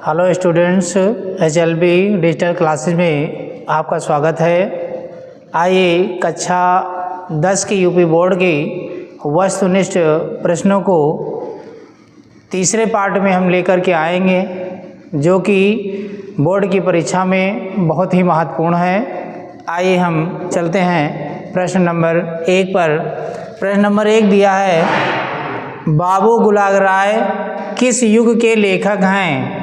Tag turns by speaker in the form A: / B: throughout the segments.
A: Hello students, HLB digital classes में आपका स्वागत है। आइए कक्षा 10 की यूपी बोर्ड की वस्तुनिष्ठ प्रश्नों को तीसरे पार्ट में हम लेकर के आएंगे, जो कि बोर्ड की परीक्षा में बहुत ही महत्वपूर्ण है। आइए हम चलते हैं प्रश्न नंबर 1 पर। प्रश्न नंबर 1 दिया है, बाबू गुलाब राय किस युग के लेखक हैं?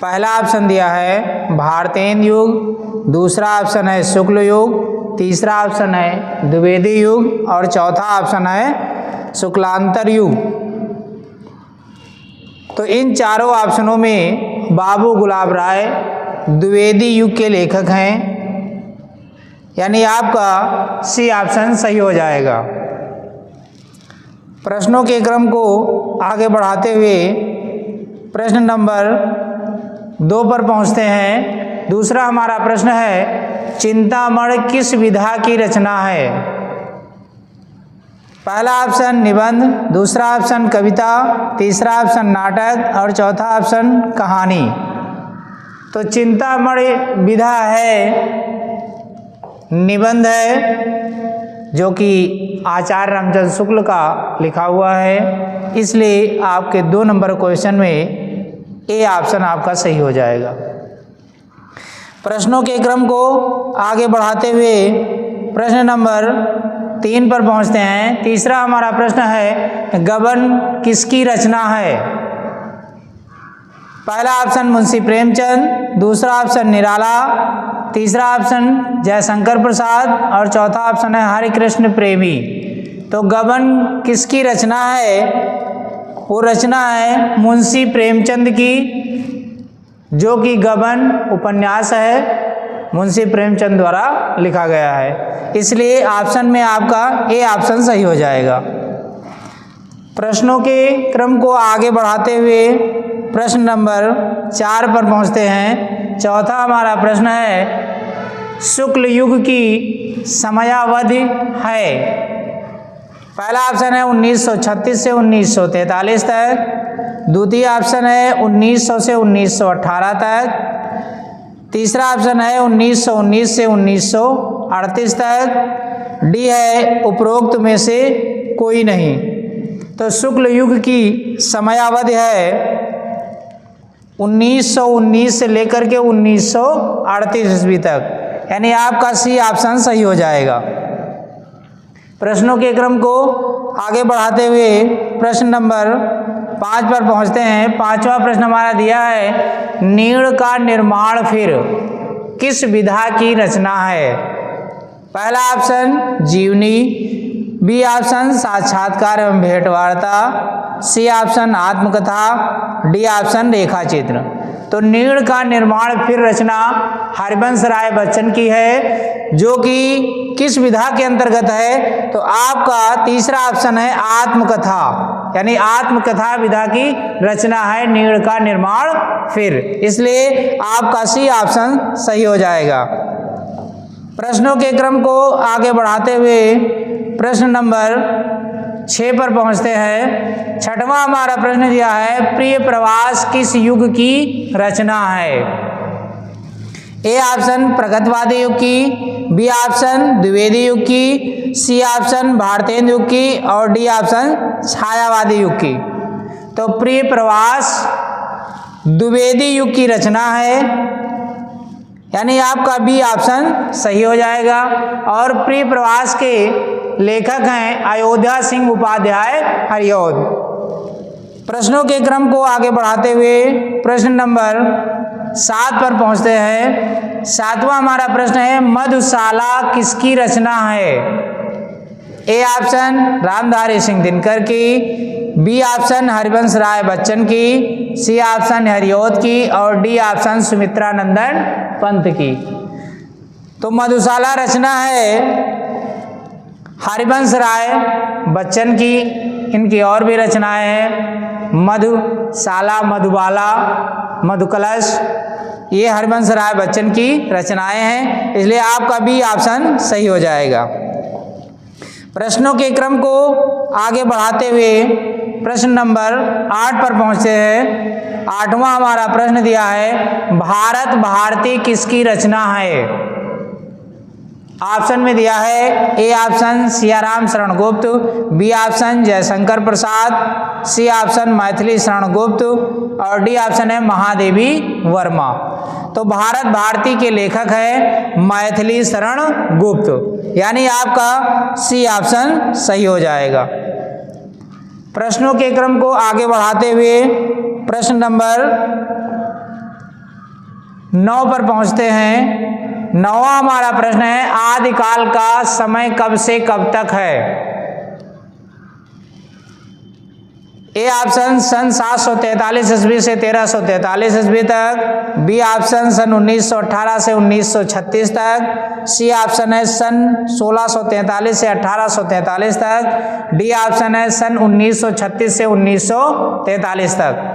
A: पहला ऑप्शन दिया है भारतेंदु युग, दूसरा ऑप्शन है शुक्ल युग, तीसरा ऑप्शन है द्विवेदी युग और चौथा ऑप्शन है शुक्लांतर युग। तो इन चारों ऑप्शनों में बाबू गुलाब राय द्विवेदी युग के लेखक हैं, यानी आपका सी ऑप्शन सही हो जाएगा। प्रश्नों के क्रम को आगे बढ़ाते हुए प्रश्न नंबर 2 पर पहुंचते हैं। दूसरा हमारा प्रश्न है, चिंतामणि किस विधा की रचना है? पहला ऑप्शन निबंध, दूसरा ऑप्शन कविता, तीसरा ऑप्शन नाटक और चौथा ऑप्शन कहानी। तो चिंतामणि विधा है निबंध है, जो कि आचार्य रामचंद्र शुक्ल का लिखा हुआ है, इसलिए आपके 2 नंबर क्वेश्चन में ए ऑप्शन आपका सही हो जाएगा। प्रश्नों के क्रम को आगे बढ़ाते हुए प्रश्न नंबर 3 पर पहुंचते हैं। तीसरा हमारा प्रश्न है, गबन किसकी रचना है? पहला ऑप्शन मुंशी प्रेमचंद, दूसरा ऑप्शन निराला, तीसरा ऑप्शन जयशंकर प्रसाद और चौथा ऑप्शन है हरिकृष्ण प्रेमी। तो गबन किसकी रचना है? वो रचना है मुंशी प्रेमचंद की, जो कि गबन उपन्यास है, मुंशी प्रेमचंद द्वारा लिखा गया है, इसलिए ऑप्शन में आपका ए ऑप्शन सही हो जाएगा। प्रश्नों के क्रम को आगे बढ़ाते हुए प्रश्न नंबर 4 पर पहुंचते हैं। चौथा हमारा प्रश्न है, शुक्ल युग की समयावधि है? पहला ऑप्शन है 1936 से 1943 तक, द्वितीय ऑप्शन है 1900 से 1918 तक, तीसरा ऑप्शन है 1919 से 1938 तक, डी है उपरोक्त में से कोई नहीं। तो शुक्ल युग की समयावधि है 1919 से लेकर के 1938 ईस्वी तक, यानी आपका सी ऑप्शन सही हो जाएगा। प्रश्नों के क्रम को आगे बढ़ाते हुए प्रश्न नंबर 5 पर पहुंचते हैं। 5वां प्रश्न हमारा दिया है, नीड़ का निर्माण फिर किस विधा की रचना है? पहला ऑप्शन जीवनी, बी ऑप्शन साक्षात्कार एवं भेंटवार्ता, सी ऑप्शन आत्मकथा, डी ऑप्शन रेखाचित्र। तो नीड़ का निर्माण फिर रचना हरिवंश राय बच्चन की है, जो कि किस विधा के अंतर्गत है? तो आपका तीसरा ऑप्शन है आत्मकथा, यानी आत्मकथा विधा की रचना है नीड़ का निर्माण फिर, इसलिए आपका सी ऑप्शन सही हो जाएगा। प्रश्नों के क्रम को आगे बढ़ाते हुए प्रश्न नंबर 6 पर पहुंचते हैं। 6वां हमारा प्रश्न दिया है, प्रिय प्रवास किस युग की रचना है? ए ऑप्शन प्रगतवादी युग की, बी ऑप्शन द्विवेदी युग की, सी ऑप्शन भारतेंदु युग की और डी ऑप्शन छायावादी युग की। तो प्रिय प्रवास द्विवेदी युग की रचना है, यानी आपका बी ऑप्शन सही हो जाएगा। और प्रिय प्रवास के लेखक हैं अयोध्या सिंह उपाध्याय हरिऔध। प्रश्नों के क्रम को आगे बढ़ाते हुए प्रश्न नंबर 7 पर पहुंचते हैं। 7वां हमारा प्रश्न है, मधुशाला किसकी रचना है? ए ऑप्शन रामधारी सिंह दिनकर की, बी ऑप्शन हरिवंश राय बच्चन की, सी ऑप्शन हरिऔध की और डी ऑप्शन सुमित्रा नंदन पंत की। तो मधुशाला रचना है हरिवंश राय बच्चन की, इनकी और भी रचनाएं हैं, मधुशाला, मधुबाला, मधुकलश, ये हरिवंश राय बच्चन की रचनाएं हैं, इसलिए आपका बी ऑप्शन सही हो जाएगा। प्रश्नों के क्रम को आगे बढ़ाते हुए प्रश्न नंबर 8 पर पहुंचते हैं। 8वां हमारा प्रश्न दिया है, भारत भारती किसकी रचना है? ऑप्शन में दिया है A option Siyaram Sharan Gupt, B option Jaishankar Prasad, C option Maithili Sharan Gupt और डी ऑप्शन है महादेवी वर्मा। तो भारत भारती के लेखक है मैथिली शरण गुप्त, यानी आपका सी ऑप्शन सही हो जाएगा। प्रश्नों के क्रम को आगे बढ़ाते हुए प्रश्न नंबर 9 पर पहुंचते हैं। 9वां हमारा प्रश्न है, आदिकाल का समय कब से कब तक है? ए ऑप्शन सन 743 ईस्वी से 1343 ईस्वी तक, बी ऑप्शन सन 1918 से 1936 तक, सी ऑप्शन है सन 1643 से 1843 तक, डी ऑप्शन है सन 1936 से 1943 तक।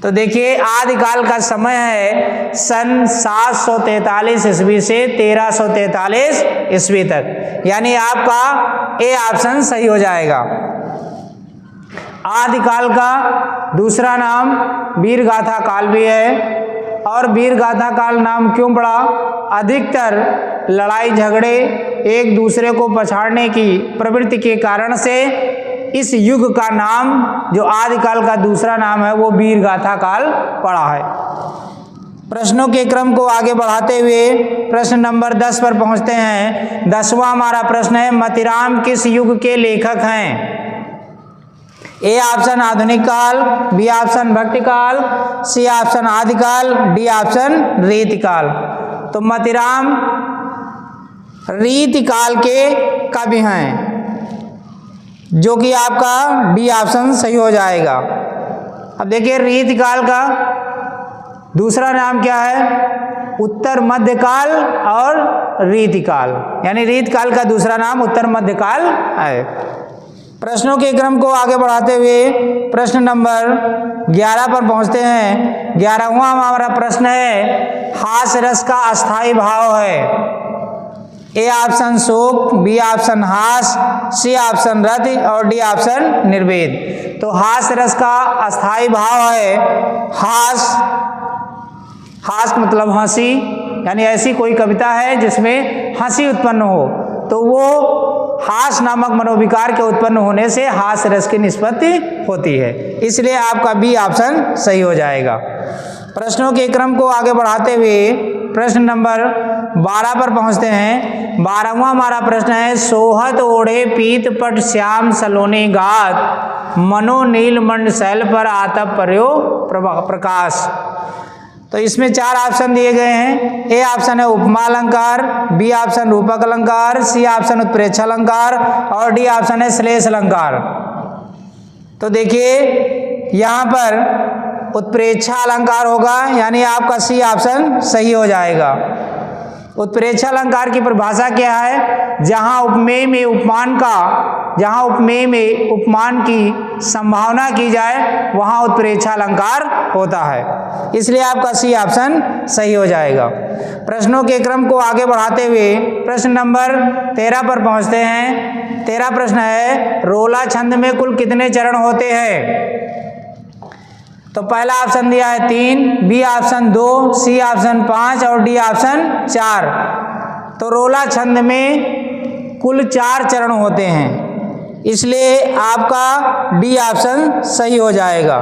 A: तो देखिए आदिकाल का समय है सन 743 ईस्वी से 1343 ईस्वी तक, यानी आपका ए ऑप्शन सही हो जाएगा। आदिकाल का दूसरा नाम वीरगाथा काल भी है, और वीरगाथा काल नाम क्यों पड़ा? अधिकतर लड़ाई झगड़े, एक दूसरे को पछाड़ने की प्रवृत्ति के कारण से इस युग का नाम, जो आदिकाल का दूसरा नाम है, वो वीरगाथा काल पड़ा है। प्रश्नों के क्रम को आगे बढ़ाते हुए प्रश्न नंबर 10 पर पहुंचते हैं। 10वां हमारा प्रश्न है, मतिराम किस युग के लेखक हैं? ए ऑप्शन आधुनिक काल, बी ऑप्शन भक्ति काल, सी ऑप्शन आदिकाल, डी ऑप्शन रीतिकाल। तो मतिराम रीतिकाल के कवि हैं, जो कि आपका डी ऑप्शन सही हो जाएगा। अब देखिए रीतिकाल का दूसरा नाम क्या है? उत्तर मध्यकाल और रीतिकाल, यानी रीतिकाल का दूसरा नाम उत्तर मध्यकाल है। प्रश्नों के क्रम को आगे बढ़ाते हुए प्रश्न नंबर 11 पर पहुंचते हैं। 11वां हमारा प्रश्न है, हास्य रस का अस्थाई भाव है। ए ऑप्शन शोक, बी ऑप्शन हास, सी ऑप्शन रति और डी ऑप्शन निर्वेद। तो हास्य रस का अस्थाई भाव है हास। हास मतलब हंसी, यानी ऐसी कोई कविता है जिसमें हंसी उत्पन्न हो, तो वो हास नामक मनोविकार के उत्पन्न होने से हास्य रस की निष्पत्ति होती है, इसलिए आपका बी ऑप्शन सही हो जाएगा। प्रश्नों के क्रम को आगे बढ़ाते हुए प्रश्न नंबर 12 पर पहुंचते हैं। 12वां हमारा प्रश्न है, सोहत ओढ़े पीत पट श्याम सलोनी गात, मनो नील मंड शैल पर आतप पर्यो प्रकाश। तो इसमें 4 ऑप्शन दिए गए हैं। ए ऑप्शन है उपमा अलंकार, बी ऑप्शन रूपक अलंकार, सी ऑप्शन उत्प्रेक्षा अलंकार और डी ऑप्शन है श्लेष अलंकार। तो देखिए यहाँ पर उत्प्रेक्षा अलंकार होगा, यानी आपका सी ऑप्शन सही हो जाएगा। उत्प्रेक्षा अलंकार की परिभाषा क्या है? जहाँ उपमेय में उपमान की संभावना की जाए वहाँ उत्प्रेक्षा अलंकार होता है, इसलिए आपका सी ऑप्शन सही हो जाएगा। प्रश्नों के क्रम को आगे बढ़ाते हुए प्रश्न नंबर 13 पर पहुँचते हैं। 13 प्रश्न है, रोला छंद में कुल कितने चरण होते हैं? तो पहला ऑप्शन दिया है 3, बी ऑप्शन 2, सी ऑप्शन 5 और डी ऑप्शन 4। तो रोला छंद में कुल 4 चरण होते हैं, इसलिए आपका डी ऑप्शन सही हो जाएगा।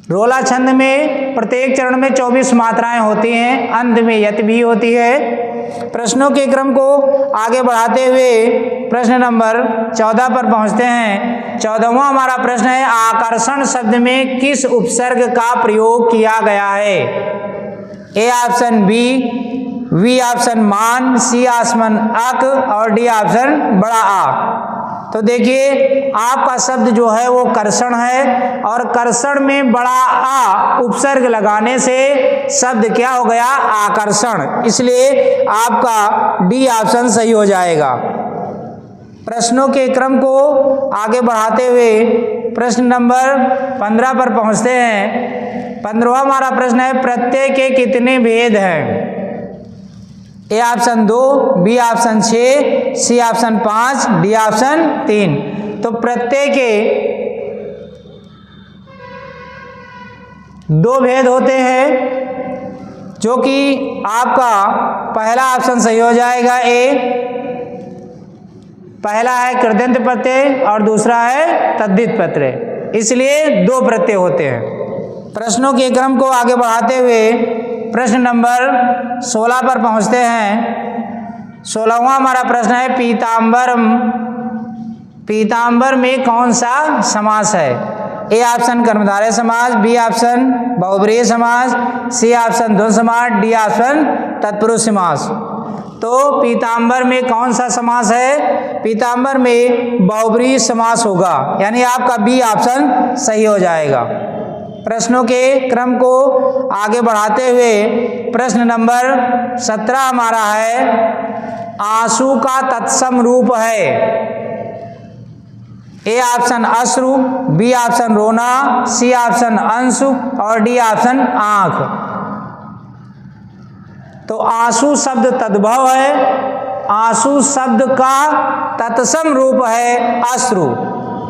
A: रोला छंद में प्रत्येक चरण में 24 मात्राएं होती हैं, अंत में यति भी होती है। प्रश्नों के क्रम को आगे बढ़ाते हुए प्रश्न नंबर 14 पर पहुंचते हैं। 14वां हमारा प्रश्न है, आकर्षण शब्द में किस उपसर्ग का प्रयोग किया गया है? ए ऑप्शन बी ऑप्शन मान, सी ऑप्शन अक और डी ऑप्शन बड़ा आ। तो देखिए आपका शब्द जो है वो कर्षण है, और कर्षण में बड़ा आ उपसर्ग लगाने से शब्द क्या हो गया? आकर्षण, इसलिए आपका डी ऑप्शन सही हो जाएगा। प्रश्नों के क्रम को आगे बढ़ाते हुए प्रश्न नंबर 15 पर पहुंचते हैं। 15वां हमारा प्रश्न है, प्रत्यय के कितने भेद हैं? A option 2, B option 6, C option 5, D option 3। तो प्रत्यय के दो भेद होते हैं, जो कि आपका पहला ऑप्शन सही हो जाएगा ए। पहला है कृदंत प्रत्यय और दूसरा है तद्धित प्रत्यय, इसलिए दो प्रत्यय होते हैं। प्रश्नों के क्रम को आगे बढ़ाते हुए प्रश्न नंबर 16 पर पहुंचते हैं। 16वां हमारा प्रश्न है पीताम्बर में कौन सा समास है? ए ऑप्शन कर्मधारय समास, बी ऑप्शन बहुब्रीहि समास, सी ऑप्शन द्वंद्व समास, डी ऑप्शन तत्पुरुष समास। तो पीताम्बर में कौन सा समास है? पीताम्बर में बहुब्रीहि समास होगा, यानी आपका बी ऑप्शन सही हो जाएगा। प्रश्नों के क्रम को आगे बढ़ाते हुए प्रश्न नंबर 17 हमारा है, आंसू का तत्सम रूप है। ए ऑप्शन अश्रु, बी ऑप्शन रोना, सी ऑप्शन अंशु और डी ऑप्शन आंख। तो आंसू शब्द तद्भव है, आंसू शब्द का तत्सम रूप है अश्रु,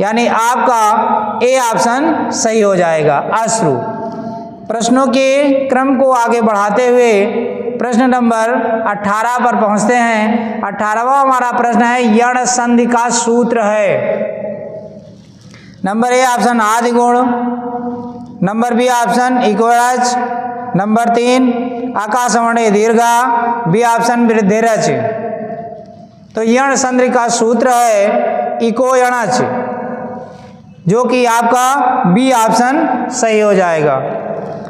A: यानी आपका ए ऑप्शन सही हो जाएगा, अश्रु। प्रश्नों के क्रम को आगे बढ़ाते हुए प्रश्न नंबर 18 पर पहुंचते हैं। 18वां हमारा प्रश्न है, यण संधि का सूत्र है। नंबर ए ऑप्शन आदि गुण, नंबर बी ऑप्शन इकोरच, नंबर 3 आकाशवर्णे दीर्घा, बी ऑप्शन वृद्धिरच। तो यण संधि का सूत्र है इको यणच, जो कि आपका बी ऑप्शन सही हो जाएगा।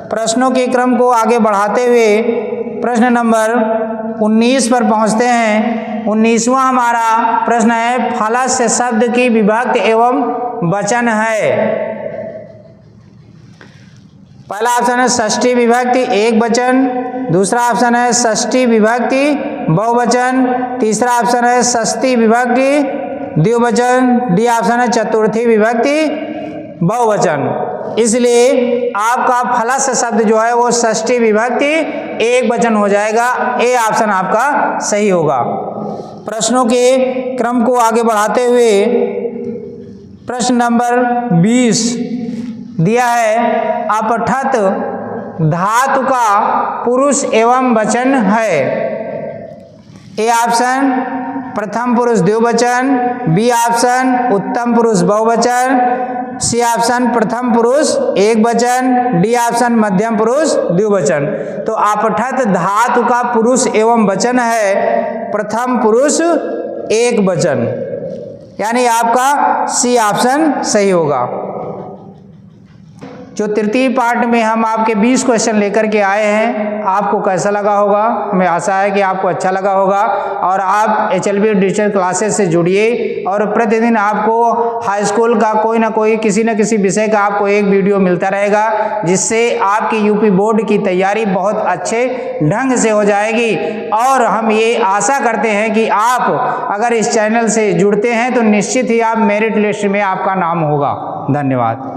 A: प्रश्नों के क्रम को आगे बढ़ाते हुए प्रश्न नंबर 19 पर पहुंचते हैं। 19वां हमारा प्रश्न है, फलस्य शब्द की विभक्ति एवं वचन है। पहला ऑप्शन है षष्ठी विभक्ति एक वचन, दूसरा ऑप्शन है षष्ठी विभक्ति बहुवचन, तीसरा ऑप्शन है षष्ठी विभक्ति द्विवचन, डी ऑप्शन है चतुर्थी विभक्ति बहुवचन। इसलिए आपका फलस्य शब्द जो है वो षष्ठी विभक्ति एक वचन हो जाएगा, ए ऑप्शन आपका सही होगा। प्रश्नों के क्रम को आगे बढ़ाते हुए प्रश्न नंबर 20 दिया है, अपठत धातु का पुरुष एवं वचन है। ए ऑप्शन प्रथम पुरुष द्विवचन, बी ऑप्शन उत्तम पुरुष बहुवचन, सी ऑप्शन प्रथम पुरुष एक वचन, डी ऑप्शन मध्यम पुरुष द्विवचन। तो अपठत धातु का पुरुष एवं वचन है प्रथम पुरुष एक वचन, यानी आपका सी ऑप्शन सही होगा। जो तृतीय पार्ट में हम आपके 20 क्वेश्चन लेकर के आए हैं, आपको कैसा लगा होगा? हमें आशा है कि आपको अच्छा लगा होगा और आप HLB डिजिटल क्लासेस से जुड़िए और प्रतिदिन आपको हाई स्कूल का कोई ना कोई किसी न किसी विषय का आपको एक वीडियो मिलता रहेगा, जिससे आपकी यूपी बोर्ड की तैयारी बहुत अच्छे ढंग से हो जाएगी। और हम ये आशा करते हैं कि आप अगर इस चैनल से जुड़ते हैं तो निश्चित ही आप मेरिट लिस्ट में आपका नाम होगा। धन्यवाद।